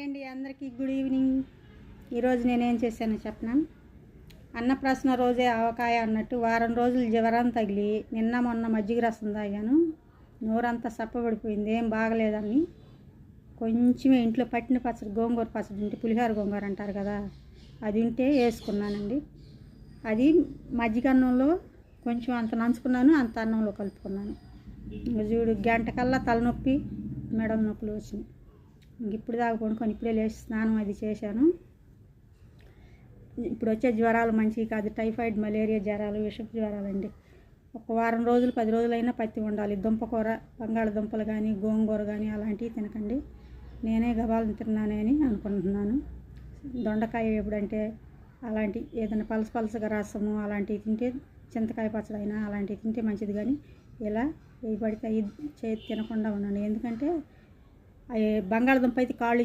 అండి, అందరికీ good evening. ఈరోజు నేనేం చేశానో చెప్పనా. అన్నప్రాసన రోజే ఆవకాయ అన్నట్టు వారం రోజులు జ్వరం తగిలి నిన్న మొన్న మజ్జిగ రసం తాగాను. నోరంతా సప్పబడిపోయింది, ఏం బాగలేదని కొంచెమే ఇంట్లో పట్టిన పచ్చడి, గోంగూర పచ్చడి ఉంటే, పులిహోర గోంగూర అంటారు కదా, అది ఉంటే వేసుకున్నానండి. అది మజ్జిగ అన్నంలో కొంచెం అంత నంచుకున్నాను, అంత అన్నంలో కలుపుకున్నాను. చూడు, గంట కల్లా తలనొప్పి మెడల నొప్పులు వచ్చినాయి. ఇప్పుడు దాకా కొనుక్కొని ఇప్పుడే లేచి స్నానం అది చేశాను. ఇప్పుడు వచ్చే జ్వరాలు మంచివి కాదు, టైఫాయిడ్, మలేరియా జ్వరాలు, విషపు జ్వరాలండి. ఒక వారం రోజులు 10 రోజులైనా పత్తి ఉండాలి. దుంపకూర, బంగాళదుంపలు కానీ గోంగూర కానీ అలాంటివి తినకండి. నేనే గబాలను తిన్నానని అనుకుంటున్నాను. దొండకాయ ఎప్పుడంటే అలాంటి ఏదైనా పలసగా రసము అలాంటివి తింటే, చింతకాయ పచ్చడి అయినా అలాంటివి తింటే మంచిది. కానీ ఇలా ఏ పడితే అవి తినకుండా ఉన్నాను. ఎందుకంటే బంగాళదుంప అయితే కాళ్ళు